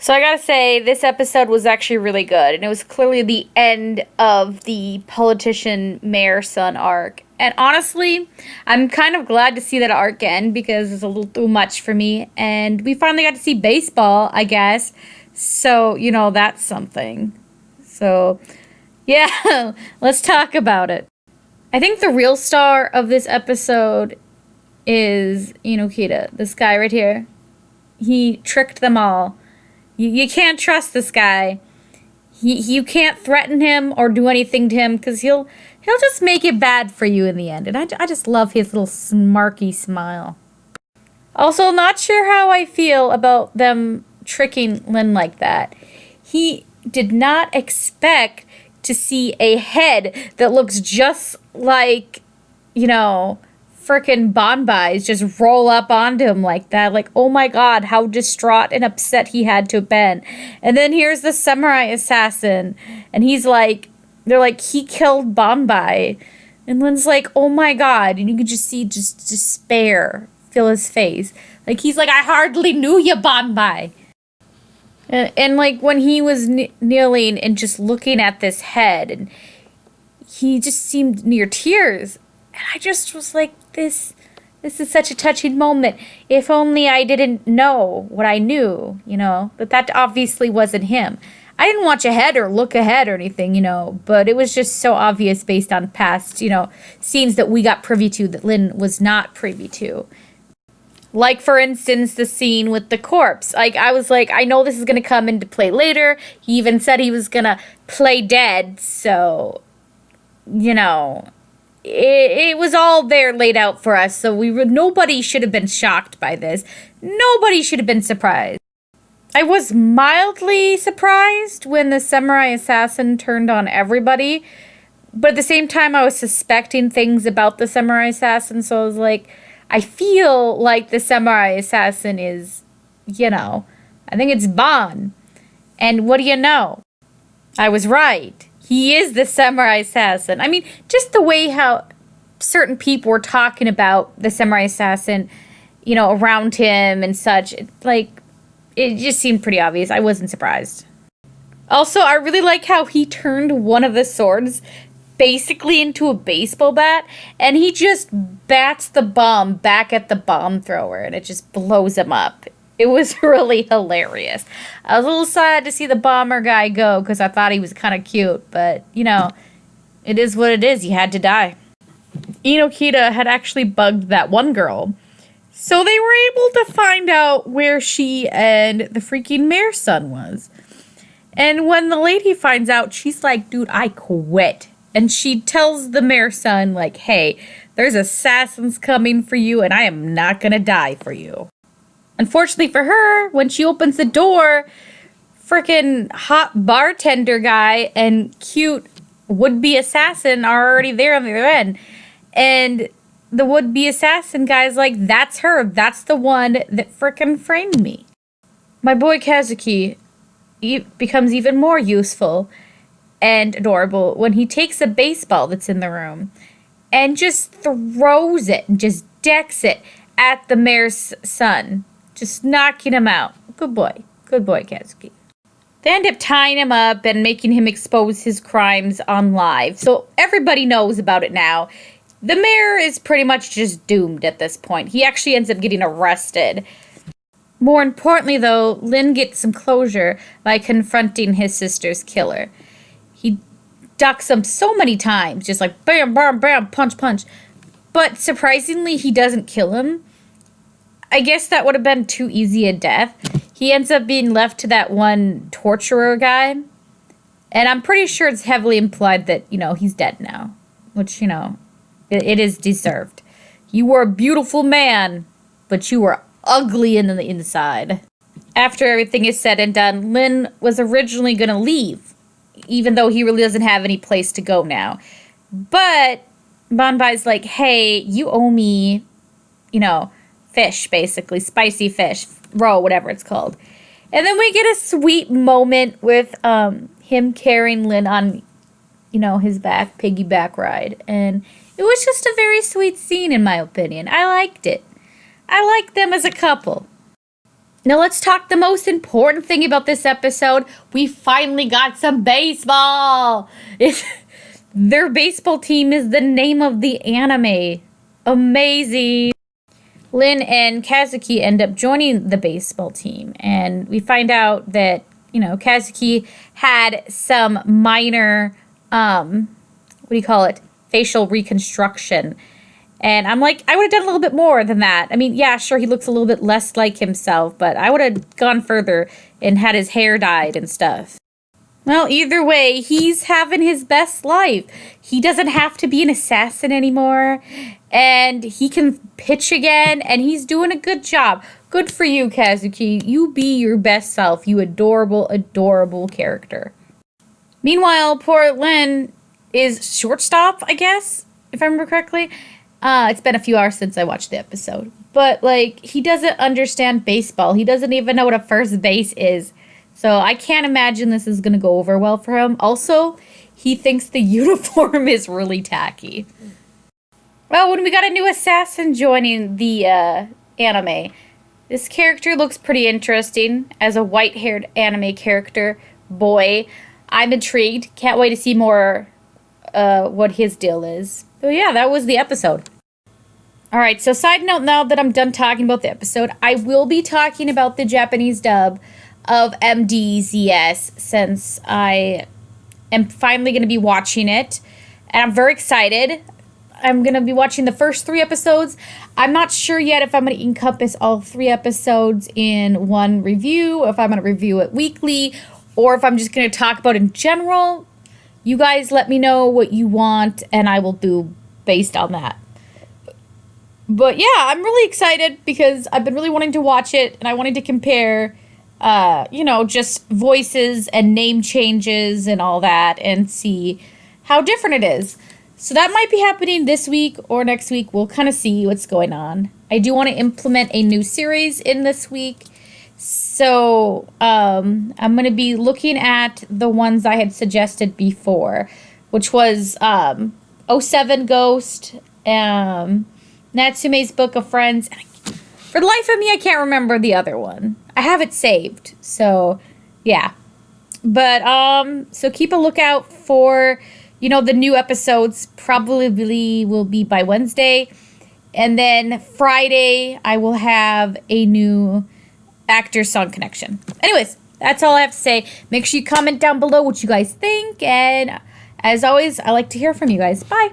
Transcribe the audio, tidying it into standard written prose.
So I gotta say, this episode was actually really good, and it was clearly the end of the politician mayor son arc. And honestly, I'm kind of glad to see that arc end because it's a little too much for me. And we finally got to see baseball, I guess. So, that's something. So, yeah, let's talk about it. I think the real star of this episode is Kita, this guy right here. He tricked them all. You can't trust this guy. You can't threaten him or do anything to him because he'll just make it bad for you in the end. And I just love his little smarky smile. Also, not sure how I feel about them tricking Lynn like that. He did not expect to see a head that looks just like, frickin' Bonbais just roll up onto him like that. Like, oh my god, how distraught and upset he had to have been. And then here's the samurai assassin, and they're like, he killed Bonbai. And Lynn's like, oh my god. And you could just see just despair fill his face. Like, he's like, I hardly knew you, Bonbai. And like, when he was kneeling and just looking at this head, and he just seemed near tears. And I just was like, this is such a touching moment. If only I didn't know what I knew, But that obviously wasn't him. I didn't watch ahead or look ahead or anything, But it was just so obvious based on past, scenes that we got privy to that Lynn was not privy to. Like, for instance, the scene with the corpse. Like, I was like, I know this is going to come into play later. He even said he was going to play dead. So, it was all there laid out for us, so nobody should have been shocked by this. Nobody should have been surprised. I was mildly surprised when the samurai assassin turned on everybody, but at the same time I was suspecting things about the samurai assassin, so I was like, I feel like the samurai assassin is, I think it's Bon. And what do you know? I was right. He is the samurai assassin. I mean, just the way how certain people were talking about the samurai assassin, around him and such. It just seemed pretty obvious. I wasn't surprised. Also, I really like how he turned one of the swords basically into a baseball bat, and he just bats the bomb back at the bomb thrower, and it just blows him up. It was really hilarious. I was a little sad to see the bomber guy go because I thought he was kind of cute, but, it is what it is. He had to die. Kita had actually bugged that one girl, so they were able to find out where she and the freaking mayor's son was. And when the lady finds out, she's like, dude, I quit. And she tells the mayor's son, like, hey, there's assassins coming for you, and I am not gonna die for you. Unfortunately for her, when she opens the door, frickin' hot bartender guy and cute would-be assassin are already there on the other end. And the would-be assassin guy's like, that's her. That's the one that frickin' framed me. My boy Kazuki becomes even more useful and adorable when he takes a baseball that's in the room and just throws it and just decks it at the mayor's son. Just knocking him out. Good boy. Good boy, Kazuki. They end up tying him up and making him expose his crimes on live. So everybody knows about it now. The mayor is pretty much just doomed at this point. He actually ends up getting arrested. More importantly, though, Lynn gets some closure by confronting his sister's killer. He ducks him so many times, just like bam, bam, bam, punch, punch. But surprisingly, he doesn't kill him. I guess that would have been too easy a death. He ends up being left to that one torturer guy. And I'm pretty sure it's heavily implied that, he's dead now. Which, it is deserved. You were a beautiful man, but you were ugly in the inside. After everything is said and done, Lynn was originally going to leave, even though he really doesn't have any place to go now. But Bonbai's like, hey, you owe me, fish, basically. Spicy fish. Roe, whatever it's called. And then we get a sweet moment with him carrying Lynn on, his back, piggyback ride. And it was just a very sweet scene, in my opinion. I liked it. I liked them as a couple. Now let's talk the most important thing about this episode. We finally got some baseball. Their baseball team is the name of the anime. Amazing. Lin and Kazuki end up joining the baseball team, and we find out that, Kazuki had some minor, facial reconstruction. And I'm like, I would have done a little bit more than that. I mean, yeah, sure, he looks a little bit less like himself, but I would have gone further and had his hair dyed and stuff. Well, either way, he's having his best life. He doesn't have to be an assassin anymore, and he can pitch again, and he's doing a good job. Good for you, Kazuki. You be your best self, you adorable, adorable character. Meanwhile, poor Lin is shortstop, I guess, if I remember correctly. It's been a few hours since I watched the episode. But, he doesn't understand baseball. He doesn't even know what a first base is. So I can't imagine this is going to go over well for him. Also, he thinks the uniform is really tacky. Well, when we got a new assassin joining the anime, this character looks pretty interesting as a white-haired anime character boy. I'm intrigued. Can't wait to see more what his deal is. So yeah, that was the episode. All right, so side note, now that I'm done talking about the episode, I will be talking about the Japanese dub of MDZS since I am finally going to be watching it, and I'm very excited. I'm going to be watching the first 3 episodes. I'm not sure yet if I'm going to encompass all 3 episodes in one review, if I'm going to review it weekly, or if I'm just going to talk about it in general. You guys let me know what you want, and I will do based on that. But yeah, I'm really excited because I've been really wanting to watch it, and I wanted to compare, just voices and name changes and all that, and see how different it is. So that might be happening this week or next week. We'll kind of see what's going on. I do want to implement a new series in this week. So I'm going to be looking at the ones I had suggested before, which was 07 Ghost, Natsume's Book of Friends. And for the life of me, I can't remember the other one. I have it saved. So, yeah. But, so keep a lookout for, the new episodes. Probably will be by Wednesday. And then Friday, I will have a new actor-song connection. Anyways, that's all I have to say. Make sure you comment down below what you guys think. And as always, I like to hear from you guys. Bye.